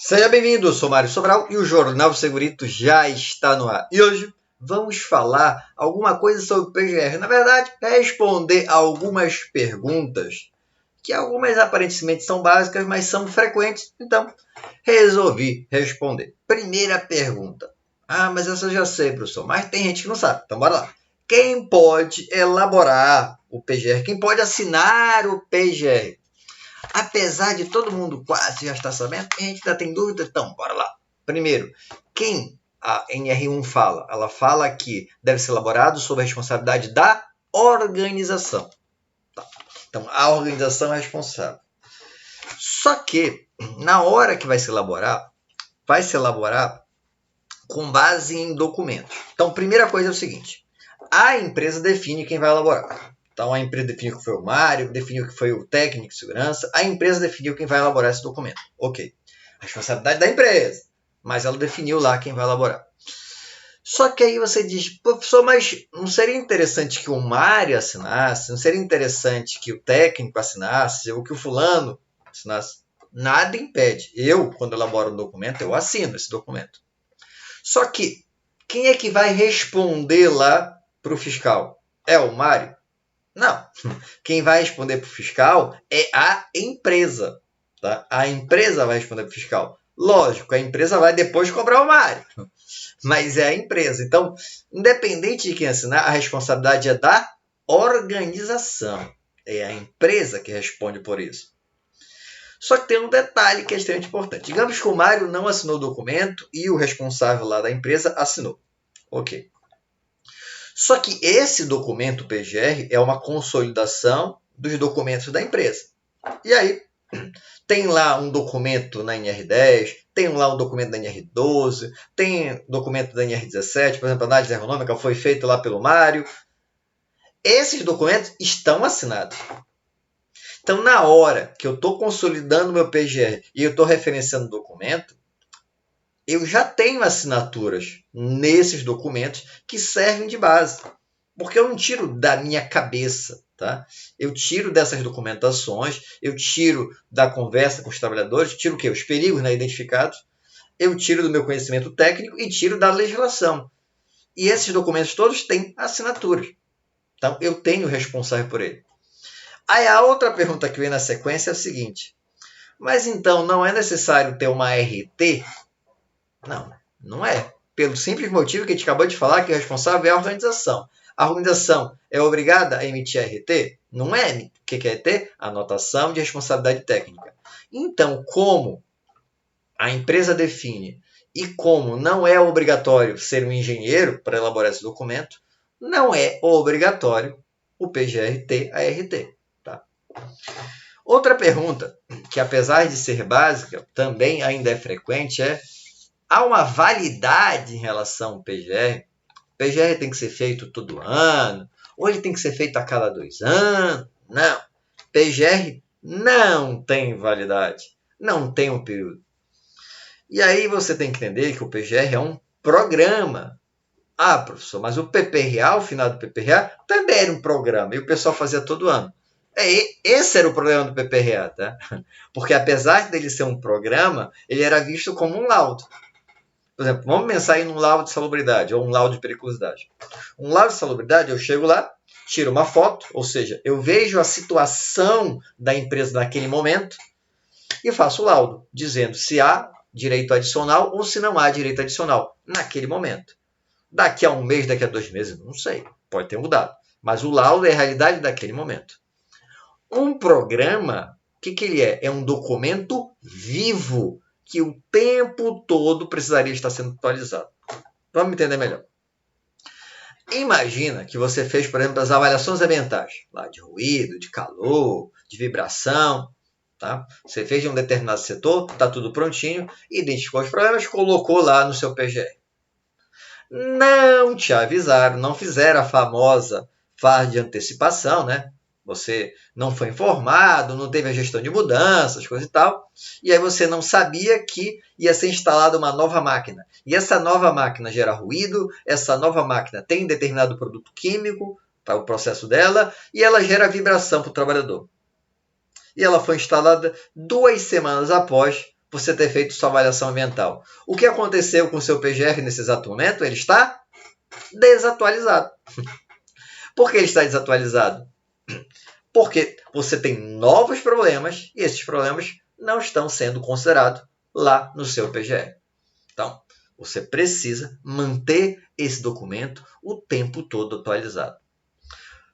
Seja bem-vindo, eu sou Mário Sobral e o Jornal Segurito já está no ar. E hoje vamos falar alguma coisa sobre o PGR. Na verdade, responder algumas perguntas, que algumas aparentemente são básicas, mas são frequentes. Então, resolvi responder. Primeira pergunta. Mas essa eu já sei, professor. Mas tem gente que não sabe. Então, bora lá. Quem pode elaborar o PGR? Quem pode assinar o PGR? Apesar de todo mundo quase já estar sabendo, a gente ainda tem dúvida. Então, bora lá. Primeiro, quem a NR1 fala? Ela fala que deve ser elaborado sob a responsabilidade da organização. Tá. Então, a organização é responsável. Só que, na hora que vai se elaborar com base em documentos. Então, primeira coisa é o seguinte. A empresa define quem vai elaborar. Então, a empresa definiu que foi o Mário, definiu que foi o técnico de segurança. A empresa definiu quem vai elaborar esse documento. Ok. A responsabilidade da empresa. Mas ela definiu lá quem vai elaborar. Só que aí você diz, professor, mas não seria interessante que o Mário assinasse? Não seria interessante que o técnico assinasse? Ou que o fulano assinasse? Nada impede. Eu, quando elaboro um documento, eu assino esse documento. Só que, quem é que vai responder lá para o fiscal? É o Mário? Não. Quem vai responder para o fiscal é a empresa. Tá? A empresa vai responder para o fiscal. Lógico, a empresa vai depois cobrar o Mário. Mas é a empresa. Então, independente de quem assinar, a responsabilidade é da organização. É a empresa que responde por isso. Só que tem um detalhe que é extremamente importante. Digamos que o Mário não assinou o documento e o responsável lá da empresa assinou. Ok. Só que esse documento PGR é uma consolidação dos documentos da empresa. E aí, tem lá um documento na NR10, tem lá um documento da NR12, tem documento da NR17, por exemplo, a análise ergonômica foi feita lá pelo Mário. Esses documentos estão assinados. Então, na hora que eu estou consolidando meu PGR e eu estou referenciando o documento, eu já tenho assinaturas nesses documentos que servem de base. Porque eu não tiro da minha cabeça, tá? Eu tiro dessas documentações, eu tiro da conversa com os trabalhadores, tiro o quê? Os perigos, né, identificados, eu tiro do meu conhecimento técnico e tiro da legislação. E esses documentos todos têm assinaturas. Então, eu tenho responsável por ele. Aí a outra pergunta que vem na sequência é a seguinte. Mas então, não é necessário ter uma RT? Não, não é. Pelo simples motivo que a gente acabou de falar, que o responsável é a organização. A organização é obrigada a emitir RT? Não é. O que é RT? Anotação de responsabilidade técnica. Então, como a empresa define e como não é obrigatório ser um engenheiro para elaborar esse documento, não é obrigatório o PGR ter a RT. Tá? Outra pergunta, que apesar de ser básica, também ainda é frequente, é: há uma validade em relação ao PGR? O PGR tem que ser feito todo ano? Ou ele tem que ser feito a cada 2 anos? Não. PGR não tem validade. Não tem um período. E aí você tem que entender que o PGR é um programa. Professor, mas o PPRA, o final do PPRA, também era um programa. E o pessoal fazia todo ano. Esse era o problema do PPRA, tá? Porque apesar dele ser um programa, ele era visto como um laudo. Por exemplo, vamos pensar aí num laudo de salubridade ou um laudo de periculosidade. Um laudo de salubridade, eu chego lá, tiro uma foto, ou seja, eu vejo a situação da empresa naquele momento e faço o laudo, dizendo se há direito adicional ou se não há direito adicional naquele momento. Daqui a um mês, daqui a 2 meses, não sei, pode ter mudado. Mas o laudo é a realidade daquele momento. Um programa, o que ele é? É um documento vivo, que o tempo todo precisaria estar sendo atualizado. Vamos entender melhor. Imagina que você fez, por exemplo, as avaliações ambientais, lá de ruído, de calor, de vibração. Tá? Você fez de um determinado setor, está tudo prontinho, identificou os problemas, colocou lá no seu PGR. Não te avisaram, não fizeram a famosa fase de antecipação, né? Você não foi informado, não teve a gestão de mudanças, coisa e tal. E aí você não sabia que ia ser instalada uma nova máquina. E essa nova máquina gera ruído, essa nova máquina tem determinado produto químico para o processo dela, e ela gera vibração para o trabalhador. E ela foi instalada 2 semanas após você ter feito sua avaliação ambiental. O que aconteceu com o seu PGR nesse exato momento? Ele está desatualizado. Por que ele está desatualizado? Porque você tem novos problemas e esses problemas não estão sendo considerados lá no seu PGR. Então, você precisa manter esse documento o tempo todo atualizado.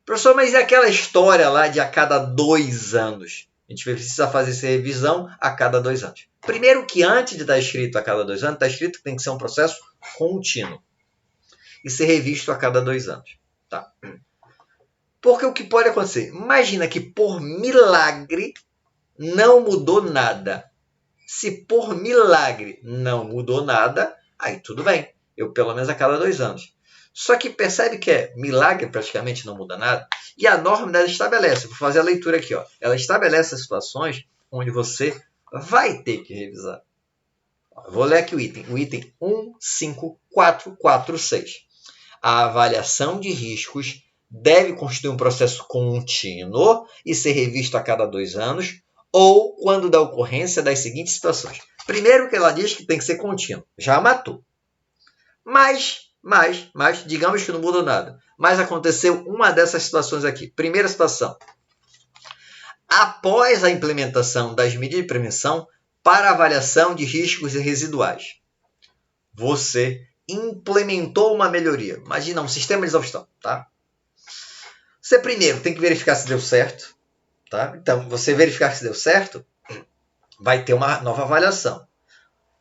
Professor, mas e aquela história lá de a cada 2 anos? A gente precisa fazer essa revisão a cada 2 anos. Primeiro que antes de estar escrito a cada 2 anos, está escrito que tem que ser um processo contínuo e ser revisto a cada 2 anos. Tá? Porque o que pode acontecer? Imagina que por milagre não mudou nada. Se por milagre não mudou nada, aí tudo bem. Eu pelo menos a cada 2 anos. Só que percebe que milagre praticamente não muda nada. E a norma dela estabelece, vou fazer a leitura aqui, ó. Ela estabelece as situações onde você vai ter que revisar. Vou ler aqui o item 15446. A avaliação de riscos deve constituir um processo contínuo e ser revisto a cada 2 anos, ou quando da ocorrência das seguintes situações. Primeiro que ela diz que tem que ser contínuo. Já matou. Mas, digamos que não muda nada. Mas aconteceu uma dessas situações aqui. Primeira situação. Após a implementação das medidas de prevenção para avaliação de riscos residuais, você implementou uma melhoria. Imagina um sistema de exaustão. Tá? Você primeiro tem que verificar se deu certo. Tá? Então, você verificar se deu certo, vai ter uma nova avaliação.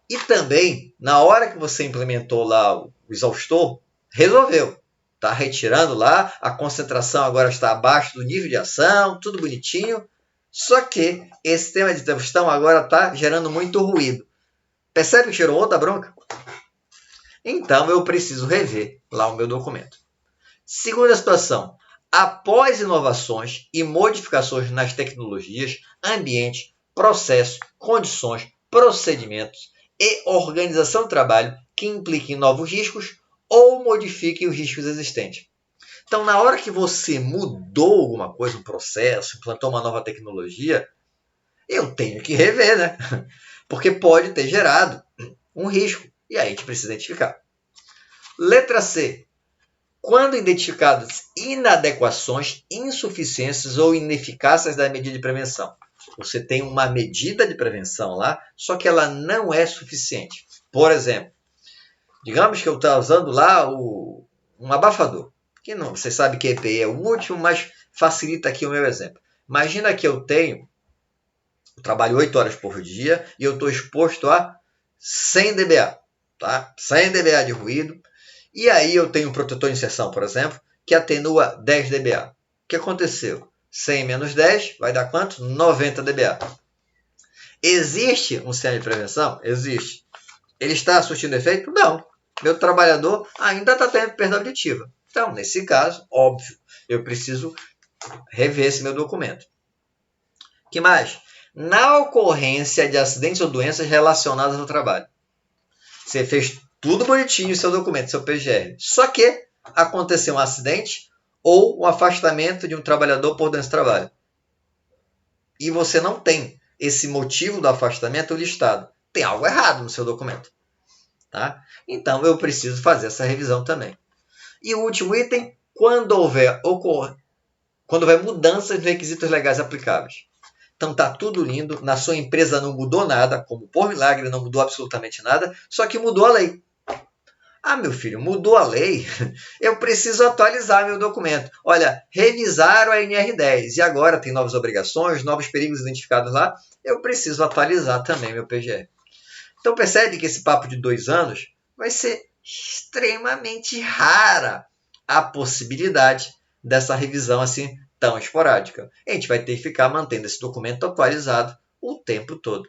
E também, na hora que você implementou lá o exaustor, resolveu. Está retirando lá, a concentração agora está abaixo do nível de ação, tudo bonitinho. Só que esse sistema de exaustão agora está gerando muito ruído. Percebe que gerou outra bronca? Então, eu preciso rever lá o meu documento. Segunda situação. Após inovações e modificações nas tecnologias, ambiente, processos, condições, procedimentos e organização do trabalho que impliquem novos riscos ou modifiquem os riscos existentes. Então, na hora que você mudou alguma coisa, um processo, implantou uma nova tecnologia, eu tenho que rever, né? Porque pode ter gerado um risco. E aí a gente precisa identificar. Letra C. Quando identificadas inadequações, insuficiências ou ineficácias da medida de prevenção. Você tem uma medida de prevenção lá, só que ela não é suficiente. Por exemplo, digamos que eu estou usando lá um abafador. Que não, você sabe que EPI é o último, mas facilita aqui o meu exemplo. Imagina que eu trabalho 8 horas por dia e eu estou exposto a 100 dBA. Tá? 100 dBA de ruído. E aí eu tenho um protetor de inserção, por exemplo, que atenua 10 dBA. O que aconteceu? 100 menos 10 vai dar quanto? 90 dBA. Existe um sistema de prevenção? Existe. Ele está surtindo efeito? Não. Meu trabalhador ainda está tendo perda auditiva. Então, nesse caso, óbvio, eu preciso rever esse meu documento. O que mais? Na ocorrência de acidentes ou doenças relacionadas ao trabalho. Você fez tudo bonitinho o seu documento, seu PGR. Só que aconteceu um acidente ou um afastamento de um trabalhador por doença do trabalho. E você não tem esse motivo do afastamento listado. Tem algo errado no seu documento. Tá? Então, eu preciso fazer essa revisão também. E o último item, quando houver mudanças nos requisitos legais aplicáveis. Então, está tudo lindo. Na sua empresa não mudou nada, como por milagre não mudou absolutamente nada, só que mudou a lei. Ah, meu filho, mudou a lei? Eu preciso atualizar meu documento. Olha, revisaram a NR10 e agora tem novas obrigações, novos perigos identificados lá. Eu preciso atualizar também meu PGR. Então, percebe que esse papo de 2 anos vai ser extremamente rara a possibilidade dessa revisão assim tão esporádica. A gente vai ter que ficar mantendo esse documento atualizado o tempo todo.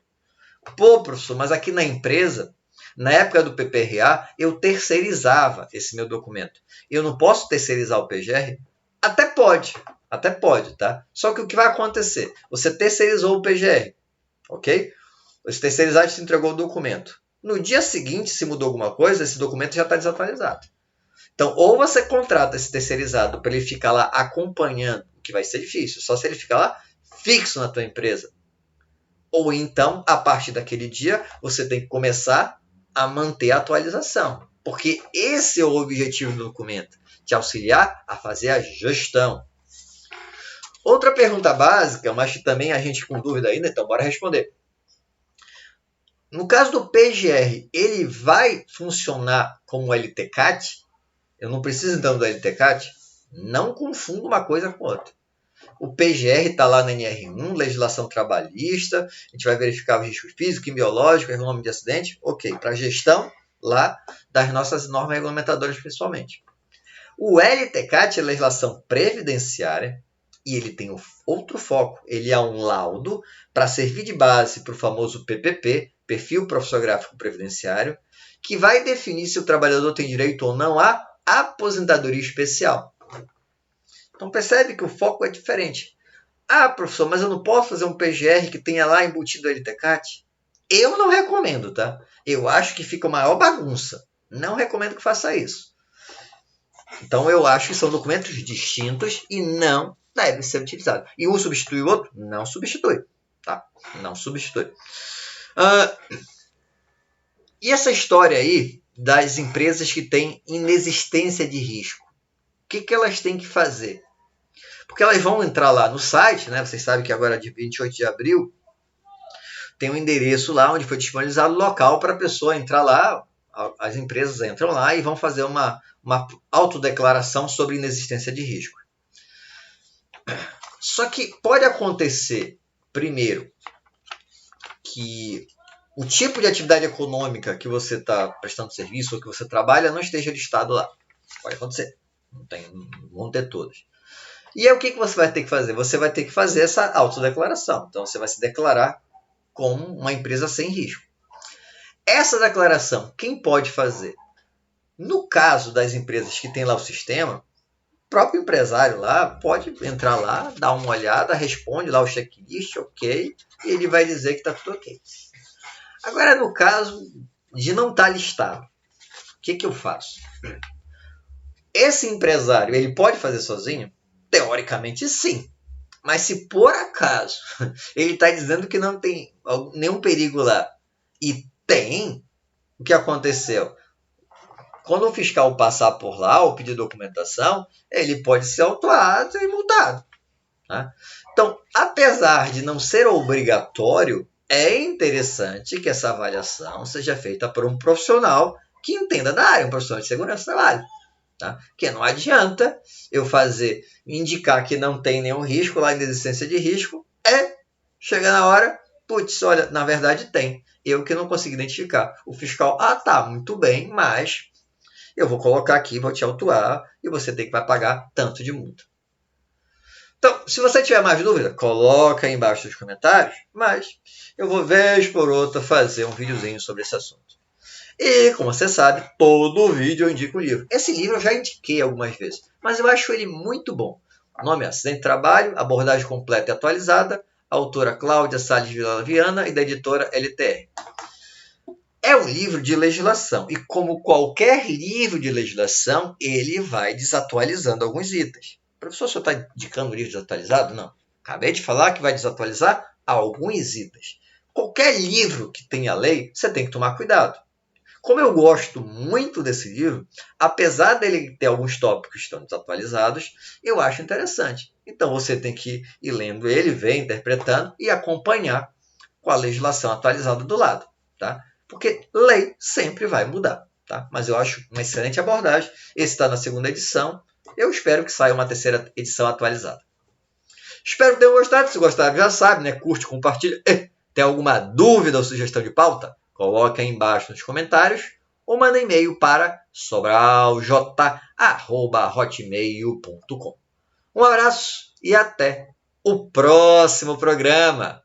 Pô, professor, mas aqui na empresa, na época do PPRA, eu terceirizava esse meu documento. Eu não posso terceirizar o PGR? Até pode, tá? Só que o que vai acontecer? Você terceirizou o PGR, ok? Você terceirizado e se entregou o documento. No dia seguinte, se mudou alguma coisa, esse documento já está desatualizado. Então, ou você contrata esse terceirizado para ele ficar lá acompanhando, que vai ser difícil, só se ele ficar lá fixo na tua empresa. Ou então, a partir daquele dia, você tem que começar a manter a atualização. Porque esse é o objetivo do documento, te auxiliar a fazer a gestão. Outra pergunta básica, mas que também a gente com dúvida ainda, então bora responder. No caso do PGR, ele vai funcionar como LTCAT? Eu não preciso então do LTCAT? Não confunda uma coisa com outra. O PGR está lá na NR1, legislação trabalhista, a gente vai verificar o risco físico e biológico, ergonômico de acidente, ok, para gestão lá das nossas normas regulamentadoras principalmente. O LTCAT é legislação previdenciária e ele tem outro foco, ele é um laudo para servir de base para o famoso PPP, Perfil Profissiográfico Previdenciário, que vai definir se o trabalhador tem direito ou não à aposentadoria especial. Então percebe que o foco é diferente. Ah, professor, mas eu não posso fazer um PGR que tenha lá embutido o LTCAT? Eu não recomendo, tá? Eu acho que fica uma maior bagunça. Não recomendo que faça isso. Então eu acho que são documentos distintos e não devem ser utilizados. E um substitui o outro? Não substitui. Tá? Não substitui. E essa história aí das empresas que têm inexistência de risco? O que elas têm que fazer? Porque elas vão entrar lá no site, né? Vocês sabem que agora, dia 28 de abril, tem um endereço lá onde foi disponibilizado o local para a pessoa entrar lá. As empresas entram lá e vão fazer uma autodeclaração sobre inexistência de risco. Só que pode acontecer, primeiro, que o tipo de atividade econômica que você está prestando serviço ou que você trabalha não esteja listado lá. Pode acontecer. Não vão ter todas. E aí o que você vai ter que fazer? Você vai ter que fazer essa autodeclaração. Então você vai se declarar como uma empresa sem risco. Essa declaração, quem pode fazer? No caso das empresas que tem lá o sistema, o próprio empresário lá pode entrar lá, dar uma olhada, responde lá o checklist, ok, e ele vai dizer que está tudo ok. Agora, no caso de não estar listado, o que eu faço? Esse empresário, ele pode fazer sozinho? Teoricamente, sim. Mas se por acaso ele está dizendo que não tem nenhum perigo lá e tem, o que aconteceu? Quando o fiscal passar por lá ou pedir documentação, ele pode ser autuado e multado. Tá? Então, apesar de não ser obrigatório, é interessante que essa avaliação seja feita por um profissional que entenda da área, um profissional de segurança do trabalho. Tá? Porque não adianta eu indicar que não tem nenhum risco, lá inexistência de risco, chega na hora, putz, olha, na verdade tem. Eu que não consegui identificar. O fiscal, tá, muito bem, mas eu vou colocar aqui, vou te autuar e você vai pagar tanto de multa. Então, se você tiver mais dúvida, coloca aí embaixo nos comentários, mas eu vou, vez por outra, fazer um videozinho sobre esse assunto. E, como você sabe, todo vídeo eu indico o livro. Esse livro eu já indiquei algumas vezes, mas eu acho ele muito bom. O nome é Acidente de Trabalho, abordagem completa e atualizada, a autora Cláudia Salles Viana e da editora LTR. É um livro de legislação e, como qualquer livro de legislação, ele vai desatualizando alguns itens. Professor, o senhor está indicando um livro desatualizado? Não. Acabei de falar que vai desatualizar alguns itens. Qualquer livro que tenha lei, você tem que tomar cuidado. Como eu gosto muito desse livro, apesar dele ter alguns tópicos que estão desatualizados, eu acho interessante. Então você tem que ir lendo ele, ver, interpretando e acompanhar com a legislação atualizada do lado. Tá? Porque lei sempre vai mudar. Tá? Mas eu acho uma excelente abordagem. Esse está na segunda edição. Eu espero que saia uma terceira edição atualizada. Espero que tenham gostado. Se gostaram, já sabe, né? Curte, compartilha. Tem alguma dúvida ou sugestão de pauta? Coloque aí embaixo nos comentários ou manda e-mail para sobralj@hotmail.com. Um abraço e até o próximo programa.